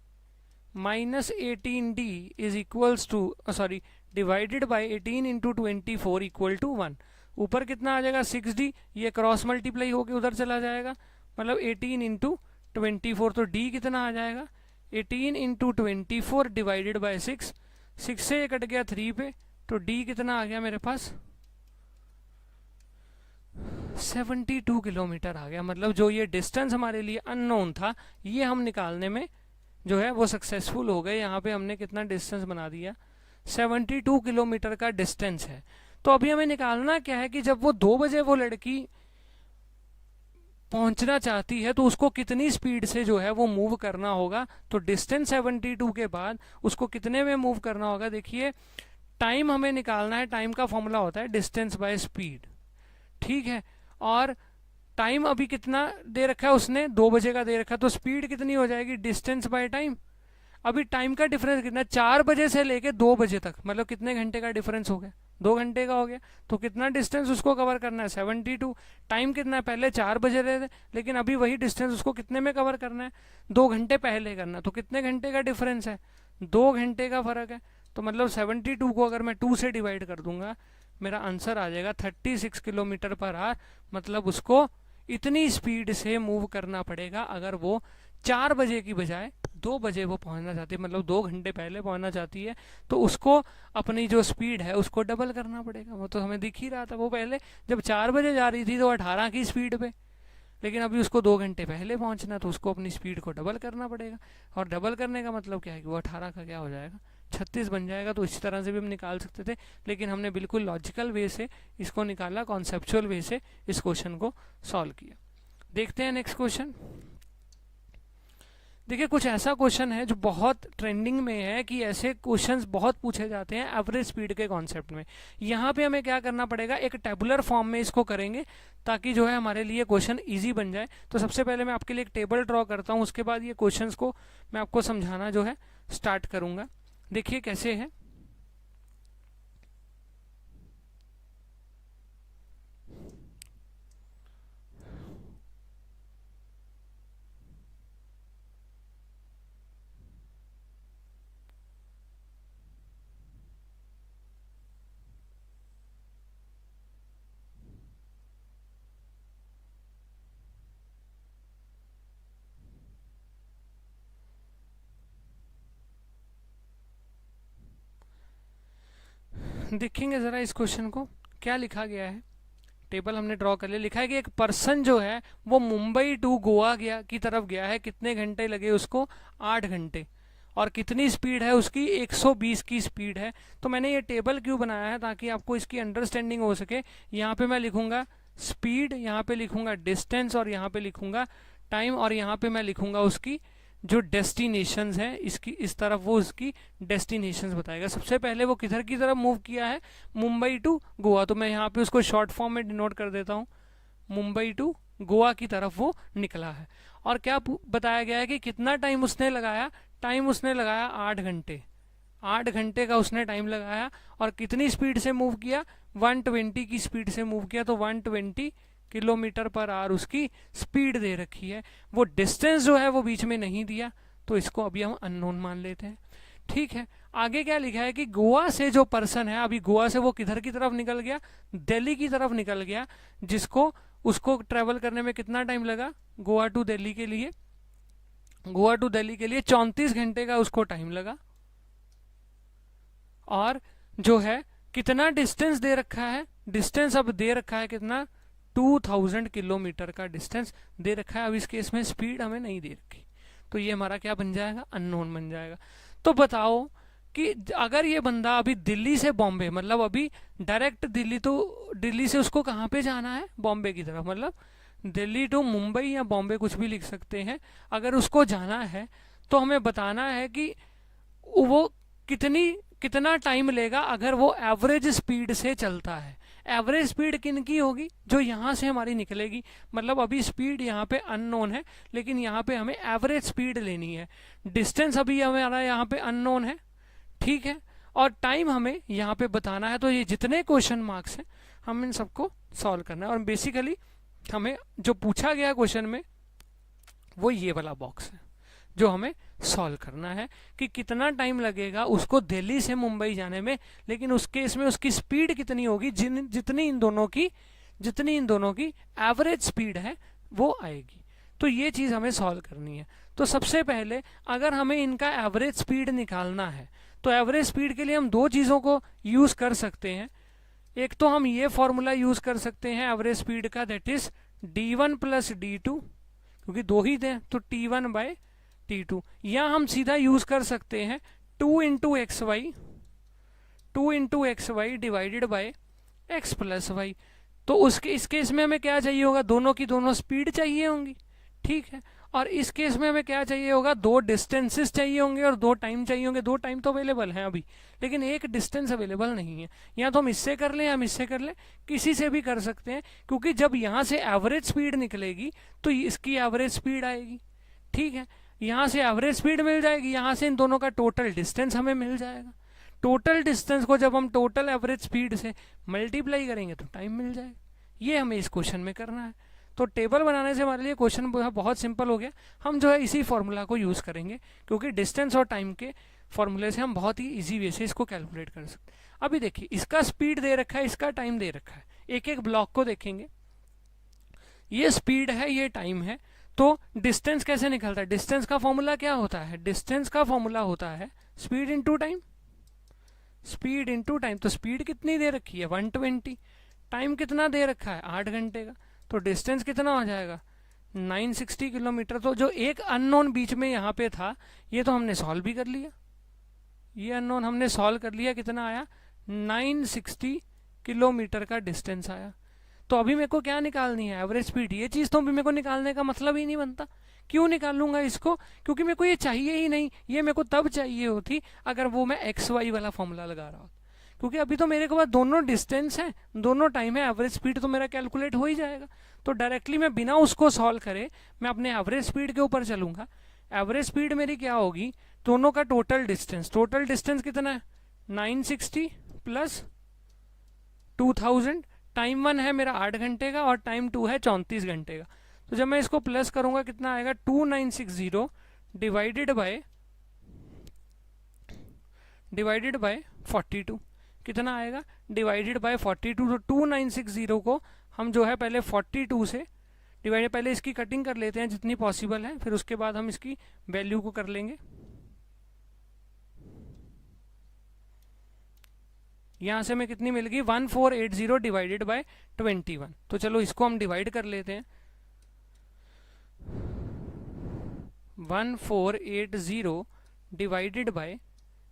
minus 18D is equals to, sorry, divided by 18 into 24 equal to 1। ऊपर कितना आ जाएगा, 6D, ये क्रॉस मल्टीप्लाई होके उधर चला जाएगा, मतलब 18 इंटू 24, तो D कितना आ जाएगा, 18 इंटू 24 डिवाइडेड बाई 6, 6 से ये कट गया 3 पे, तो D कितना आ गया मेरे पास, 72 किलोमीटर आ गया। मतलब जो ये डिस्टेंस हमारे लिए अननोन था, ये हम निकालने में जो है वो सक्सेसफुल हो गए। यहाँ पे हमने कितना डिस्टेंस बना दिया, 72 किलोमीटर का डिस्टेंस है। तो अभी हमें निकालना क्या है कि जब वो 2 बजे वो लड़की पहुंचना चाहती है तो उसको कितनी स्पीड से जो है वो मूव करना होगा। तो डिस्टेंस 72 के बाद उसको कितने में मूव करना होगा, देखिए टाइम हमें निकालना है, टाइम का फॉर्मूला होता है डिस्टेंस बाय स्पीड, ठीक है। और टाइम अभी कितना दे रखा है उसने, 2 बजे का दे रखा है, तो स्पीड कितनी हो जाएगी, डिस्टेंस बाय टाइम। अभी टाइम का डिफरेंस कितना, 4 बजे से लेके 2 बजे तक, मतलब कितने घंटे का डिफरेंस हो गया, 2 घंटे का हो गया। तो कितना डिस्टेंस उसको कवर करना है, 72। टाइम कितना है, पहले 4 बजे रहे थे, लेकिन अभी वही डिस्टेंस उसको कितने में कवर करना है, 2 घंटे पहले करना। तो कितने घंटे का डिफरेंस है, 2 घंटे का फर्क है। तो मतलब 72 को अगर मैं 2 से डिवाइड कर दूंगा, मेरा आंसर आ जाएगा 36 किलोमीटर पर आवर। मतलब उसको इतनी स्पीड से मूव करना पड़ेगा अगर वो 4 बजे की बजाय 2 बजे वो पहुंचना चाहती है, मतलब 2 घंटे पहले पहुंचना चाहती है, तो उसको अपनी जो स्पीड है उसको डबल करना पड़ेगा। वो तो हमें दिख ही रहा था, वो पहले जब 4 बजे जा रही थी तो 18 की स्पीड पे, लेकिन अभी उसको 2 घंटे पहले पहुंचना, तो उसको अपनी स्पीड को डबल करना पड़ेगा। और डबल करने का मतलब क्या है कि वो 18 का क्या हो जाएगा, 36 बन जाएगा। तो इसी तरह से भी हम निकाल सकते थे, लेकिन हमने बिल्कुल लॉजिकल वे से इसको निकाला, कॉन्सेप्चुअल वे से इस क्वेश्चन को सॉल्व किया। देखते हैं नेक्स्ट क्वेश्चन। देखिए कुछ ऐसा क्वेश्चन है जो बहुत ट्रेंडिंग में है कि ऐसे क्वेश्चंस बहुत पूछे जाते हैं एवरेज स्पीड के कॉन्सेप्ट में। यहाँ पे हमें क्या करना पड़ेगा, एक टेबुलर फॉर्म में इसको करेंगे ताकि जो है हमारे लिए क्वेश्चन इजी बन जाए। तो सबसे पहले मैं आपके लिए एक टेबल ड्रॉ करता हूँ, उसके बाद ये क्वेश्चंस को मैं आपको समझाना जो है स्टार्ट करूंगा। देखिए कैसे है, देखेंगे जरा इस क्वेश्चन को क्या लिखा गया है। टेबल हमने ड्रॉ कर लिया। लिखा है कि एक पर्सन जो है वो मुंबई टू गोवा गया की तरफ गया है, कितने घंटे लगे उसको, 8 घंटे, और कितनी स्पीड है उसकी, 120 की स्पीड है। तो मैंने ये टेबल क्यों बनाया है, ताकि आपको इसकी अंडरस्टैंडिंग हो सके। यहाँ पे मैं लिखूंगा स्पीड, यहाँ पे लिखूंगा डिस्टेंस, और यहाँ पे लिखूंगा टाइम, और यहाँ पे मैं लिखूंगा उसकी जो डेस्टिनेशंस है, इसकी इस तरफ वो उसकी डेस्टिनेशंस बताएगा। सबसे पहले वो किधर की तरफ मूव किया है, मुंबई टू गोवा, तो मैं यहाँ पे उसको शॉर्ट फॉर्म में डिनोट कर देता हूँ, मुंबई टू गोवा की तरफ वो निकला है। और क्या बताया गया है कि कितना टाइम उसने लगाया, टाइम उसने लगाया 8 घंटे, 8 घंटे का उसने टाइम लगाया। और कितनी स्पीड से मूव किया, 120 की स्पीड से मूव किया। तो 120 किलोमीटर पर आवर उसकी स्पीड दे रखी है। वो डिस्टेंस जो है वो बीच में नहीं दिया, तो इसको अभी हम अननोन मान लेते हैं। ठीक है, आगे क्या लिखा है कि गोवा से जो पर्सन है, अभी गोवा से वो किधर की तरफ निकल गया, दिल्ली की तरफ निकल गया, जिसको उसको ट्रेवल करने में कितना टाइम लगा, गोवा टू दिल्ली के लिए, गोवा टू दिल्ली के लिए 34 घंटे का उसको टाइम लगा। और जो है कितना डिस्टेंस दे रखा है, डिस्टेंस अब दे रखा है कितना, 2000 किलोमीटर का डिस्टेंस दे रखा है। अब इस केस में स्पीड हमें नहीं दे रखी, तो ये हमारा क्या बन जाएगा, अननोन बन जाएगा। तो बताओ कि अगर ये बंदा अभी दिल्ली से बॉम्बे, मतलब अभी डायरेक्ट दिल्ली, तो दिल्ली से उसको कहाँ पे जाना है, बॉम्बे की तरफ, मतलब दिल्ली टू मुंबई या बॉम्बे कुछ भी लिख सकते हैं। अगर उसको जाना है तो हमें बताना है कि वो कितना टाइम लेगा अगर वो एवरेज स्पीड से चलता है। एवरेज स्पीड किन की होगी, जो यहाँ से हमारी निकलेगी। मतलब अभी स्पीड यहाँ पे अननोन है, लेकिन यहाँ पे हमें एवरेज स्पीड लेनी है। डिस्टेंस अभी हमारा यहाँ पे अननोन है, ठीक है, और टाइम हमें यहाँ पे बताना है। तो ये जितने क्वेश्चन मार्क्स हैं हम इन सबको सॉल्व करना है। और बेसिकली हमें जो पूछा गया क्वेश्चन में वो ये वाला बॉक्स है जो हमें सॉल्व करना है कि कितना टाइम लगेगा उसको दिल्ली से मुंबई जाने में, लेकिन उस केस में उसकी स्पीड कितनी होगी, जितनी इन दोनों की एवरेज स्पीड है वो आएगी। तो ये चीज़ हमें सॉल्व करनी है। तो सबसे पहले अगर हमें इनका एवरेज स्पीड निकालना है तो एवरेज स्पीड के लिए हम दो चीज़ों को यूज़ कर सकते हैं। एक तो हम ये फॉर्मूला यूज़ कर सकते हैं एवरेज स्पीड का, that is d1 plus d2, क्योंकि दो ही थे तो t1 बाय t2। या हम सीधा यूज़ कर सकते हैं 2 into X Y divided by x plus Y. तो इस केस में हमें क्या चाहिए होगा, दोनों की दोनों स्पीड चाहिए होंगी, ठीक है। और इस केस में हमें क्या चाहिए होगा, दो डिस्टेंसेस चाहिए होंगे और दो टाइम चाहिए होंगे। दो टाइम तो अवेलेबल हैं अभी, लेकिन एक डिस्टेंस अवेलेबल नहीं है। या तो हम इससे कर लें या हम इससे कर लें, किसी से भी कर सकते हैं, क्योंकि जब यहाँ से एवरेज स्पीड निकलेगी तो इसकी एवरेज स्पीड आएगी, ठीक है। यहाँ से एवरेज स्पीड मिल जाएगी, यहाँ से इन दोनों का टोटल डिस्टेंस हमें मिल जाएगा। टोटल डिस्टेंस को जब हम टोटल एवरेज स्पीड से मल्टीप्लाई करेंगे तो टाइम मिल जाएगा। ये हमें इस क्वेश्चन में करना है। तो टेबल बनाने से हमारे लिए क्वेश्चन बहुत सिंपल हो गया। हम जो है इसी फॉर्मूला को यूज़ करेंगे, क्योंकि डिस्टेंस और टाइम के फॉर्मूले से हम बहुत ही इजी वे से इसको कैलकुलेट कर सकते हैं। अभी देखिए, इसका स्पीड दे रखा है, इसका टाइम दे रखा है। एक एक ब्लॉक को देखेंगे, ये स्पीड है, ये टाइम है। तो डिस्टेंस कैसे निकलता है, डिस्टेंस का फॉर्मूला क्या होता है, डिस्टेंस का फॉर्मूला होता है speed into time, speed into time. तो स्पीड कितनी दे रखी है 120, टाइम कितना दे रखा है 8 घंटे का, तो डिस्टेंस कितना हो जाएगा 960 किलोमीटर। तो जो एक अननोन बीच में यहाँ पे था, ये तो हमने सॉल्व भी कर लिया, ये अननोन हमने सॉल्व कर लिया। कितना आया 960 किलोमीटर का डिस्टेंस आया। तो अभी मेरे को क्या निकालनी है, एवरेज स्पीड। ये चीज़ तो अभी मेरे को निकालने का मतलब ही नहीं बनता। क्यों निकालूंगा इसको, क्योंकि मेरे को ये चाहिए ही नहीं। ये मेरे को तब चाहिए होती अगर वो मैं एक्स वाई वाला फॉर्मूला लगा रहा होता, क्योंकि अभी तो मेरे के पास दोनों डिस्टेंस है, दोनों टाइम है, एवरेज स्पीड तो मेरा कैलकुलेट हो ही जाएगा। तो डायरेक्टली मैं बिना उसको सॉल्व करे मैं अपने एवरेज स्पीड के ऊपर चलूंगा। एवरेज स्पीड मेरी क्या होगी, दोनों का टोटल डिस्टेंस कितना है 960 प्लस 2000। टाइम 1 है मेरा 8 घंटे का और टाइम 2 है 34 घंटे का। तो जब मैं इसको प्लस करूंगा कितना आएगा 2960 डिवाइडेड बाय 42। कितना आएगा डिवाइडेड बाय 42। तो 2960 को हम जो है पहले 42 से डिवाइड, पहले इसकी कटिंग कर लेते हैं जितनी पॉसिबल है, फिर उसके बाद हम इसकी वैल्यू को कर लेंगे। यहां से हमें कितनी मिल गई 1480 डिवाइडेड बाय 21। तो चलो इसको हम डिवाइड कर लेते हैं। 1480 डिवाइडेड बाय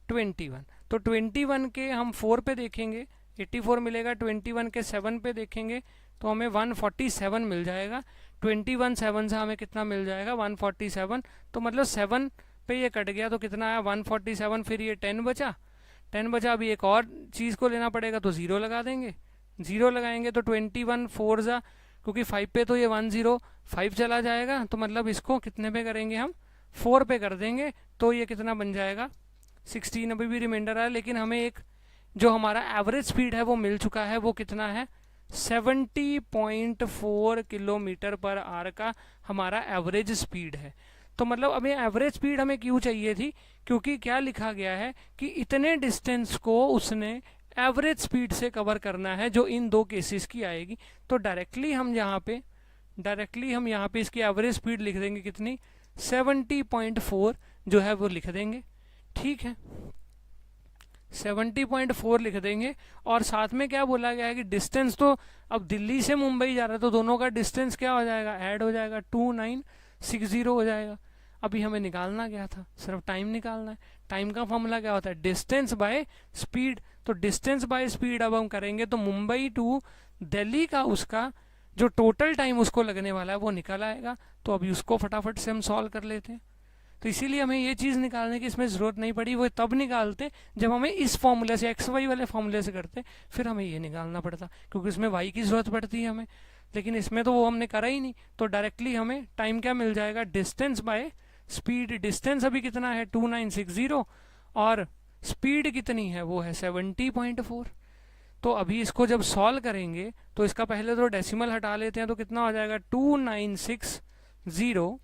21। तो 21 के हम 4 पे देखेंगे 84 मिलेगा, 21 के 7 पे देखेंगे तो हमें 147 मिल जाएगा। 21 7 से हमें कितना मिल जाएगा 147। तो मतलब 7 पे ये कट गया तो कितना आया 147। फिर ये 10 बचा, अभी एक और चीज़ को लेना पड़ेगा तो 0 लगा देंगे। 0 लगाएंगे तो 21 4 जा क्योंकि 5 पे तो ये 105 चला जाएगा, तो मतलब इसको कितने पे करेंगे हम, 4 पे कर देंगे, तो ये कितना बन जाएगा 16। अभी भी रिमाइंडर है, लेकिन हमें एक जो हमारा एवरेज स्पीड है वो मिल चुका है, वो कितना है 70.4 किलोमीटर पर आवर का हमारा एवरेज स्पीड है। तो मतलब अभी एवरेज स्पीड हमें क्यों चाहिए थी, क्योंकि क्या लिखा गया है कि इतने डिस्टेंस को उसने एवरेज स्पीड से कवर करना है, जो इन दो केसेस की आएगी। तो डायरेक्टली हम यहाँ पे इसकी एवरेज स्पीड लिख देंगे कितनी, 70.4 जो है वो लिख देंगे। ठीक है, 70.4 लिख देंगे। और साथ में क्या बोला गया है कि डिस्टेंस, तो अब दिल्ली से मुंबई जा रहा है तो दोनों का डिस्टेंस क्या हो जाएगा, ऐड हो जाएगा, 2960 हो जाएगा। अभी हमें निकालना क्या था, सिर्फ टाइम निकालना है। टाइम का फॉर्मूला क्या होता है, डिस्टेंस बाय स्पीड। तो डिस्टेंस बाय स्पीड अब हम करेंगे तो मुंबई टू दिल्ली का उसका जो टोटल टाइम उसको लगने वाला है वो निकल आएगा। तो अभी उसको फटाफट से हम सॉल्व कर लेते हैं। तो इसीलिए हमें ये चीज़ निकालने की इसमें ज़रूरत नहीं पड़ी, वो तब निकालते जब हमें इस फॉर्मूले से एक्स वाई वाले फॉर्मूले से करते, फिर हमें ये निकालना पड़ता, क्योंकि इसमें वाई की ज़रूरत पड़ती है हमें। लेकिन इसमें तो वो हमने करा ही नहीं, तो डायरेक्टली हमें टाइम क्या मिल जाएगा, डिस्टेंस बाय स्पीड। डिस्टेंस अभी कितना है 2960 और स्पीड कितनी है वो है 70.4। तो अभी इसको जब सॉल्व करेंगे तो इसका पहले तो डेसिमल हटा लेते हैं, तो कितना हो जाएगा 2960,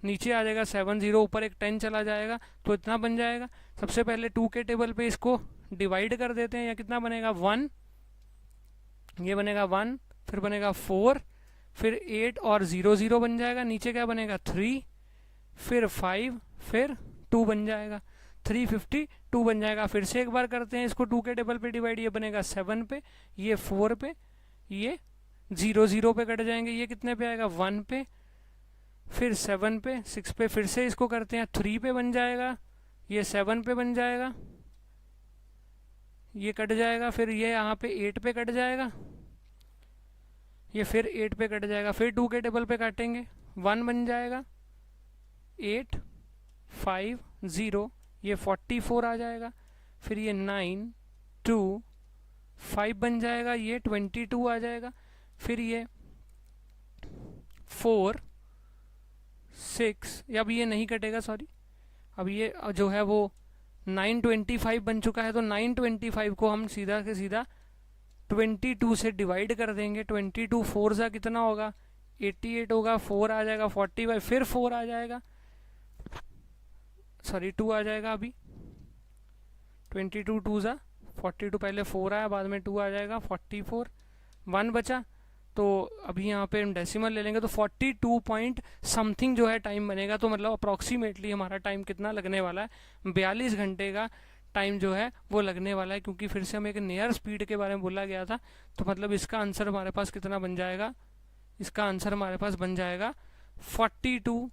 नीचे आ जाएगा 70, ऊपर एक 10 चला जाएगा, तो इतना बन जाएगा। सबसे पहले 2 के टेबल पे इसको डिवाइड कर देते हैं, या कितना बनेगा 1, ये बनेगा 1, फिर बनेगा 4, फिर 8 और 0 बन जाएगा, नीचे क्या बनेगा 3, फिर 5, फिर 2 बन जाएगा, 352 बन जाएगा। फिर से एक बार करते हैं इसको 2 के टेबल पे डिवाइड, ये बनेगा 7 पे, ये 4 पे, ये 0 पे कट जाएंगे, ये कितने पे आएगा 1 पे, फिर 7 पे, 6 पे, फिर से इसको करते हैं 3 पे बन जाएगा, ये 7 पे बन जाएगा, ये कट जाएगा, फिर ये यहाँ पे 8 पे कट जाएगा, ये फिर 8 पे कट जाएगा, फिर 2 के टेबल पे काटेंगे, 1 बन जाएगा, 8 5 0, ये 44 आ जाएगा, फिर ये 9 2 5 बन जाएगा, ये 22 आ जाएगा, फिर ये 4 6, अब ये नहीं कटेगा, सॉरी, अब ये जो है वो 925 बन चुका है। तो 925 को हम सीधा से सीधा 22 से डिवाइड कर देंगे। 22 4 सा कितना होगा 88 होगा, 4 आ जाएगा 45, फिर 4 आ जाएगा, सॉरी 2 आ जाएगा, अभी 22 2 सा 42, पहले 4 आया, बाद में 2 आ जाएगा, 44, 1 बचा। तो अभी यहाँ पे हम डेसिमल ले लेंगे तो 42 पॉइंट समथिंग जो है टाइम बनेगा। तो मतलब अप्रॉक्सीमेटली हमारा टाइम कितना लगने वाला है, 42 घंटे का टाइम जो है वो लगने वाला है, क्योंकि फिर से हमें एक नियर स्पीड के बारे में बोला गया था। तो मतलब इसका आंसर हमारे पास कितना बन जाएगा, इसका आंसर हमारे पास बन जाएगा 42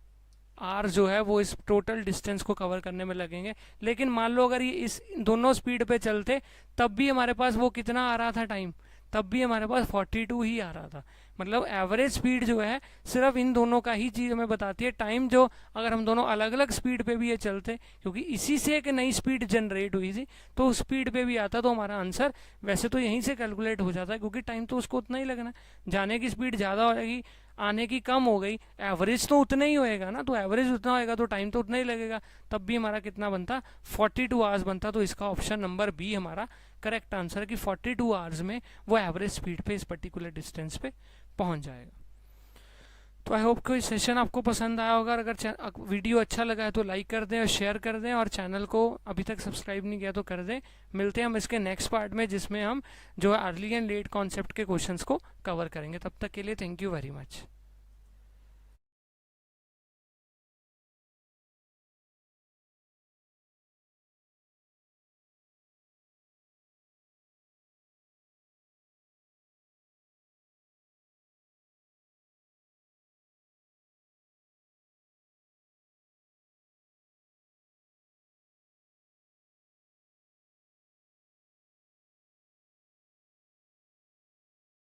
आवर जो है वो इस टोटल डिस्टेंस को कवर करने में लगेंगे। लेकिन मान लो अगर ये इस दोनों स्पीड पे चलते तब भी हमारे पास वो कितना आ रहा था टाइम, तब भी हमारे पास 42 ही आ रहा था। मतलब एवरेज स्पीड जो है सिर्फ इन दोनों का ही चीज़ हमें बताती है। टाइम जो अगर हम दोनों अलग अलग स्पीड पे भी ये चलते, क्योंकि इसी से एक नई स्पीड जनरेट हुई थी, तो उस स्पीड पे भी आता तो हमारा आंसर वैसे तो यहीं से कैलकुलेट हो जाता है, क्योंकि टाइम तो उसको उतना ही लगना है। जाने की स्पीड ज़्यादा हो जाएगी, आने की कम हो गई, एवरेज तो उतना ही होएगा ना, तो एवरेज उतना होएगा तो टाइम तो उतना ही लगेगा, तब भी हमारा कितना बनता 42 आवर्स बनता। तो इसका ऑप्शन नंबर बी हमारा करेक्ट आंसर है कि 42 आवर्स में वो एवरेज स्पीड पे इस पर्टिकुलर डिस्टेंस पे पहुंच जाएगा। तो आई होप कि सेशन आपको पसंद आया होगा। अगर वीडियो अच्छा लगा है तो लाइक कर दें और शेयर कर दें, और चैनल को अभी तक सब्सक्राइब नहीं किया तो कर दें। मिलते हैं हम इसके नेक्स्ट पार्ट में, जिसमें हम जो है अर्ली एंड लेट कॉन्सेप्ट के क्वेश्चंस को कवर करेंगे। तब तक के लिए थैंक यू वेरी मच।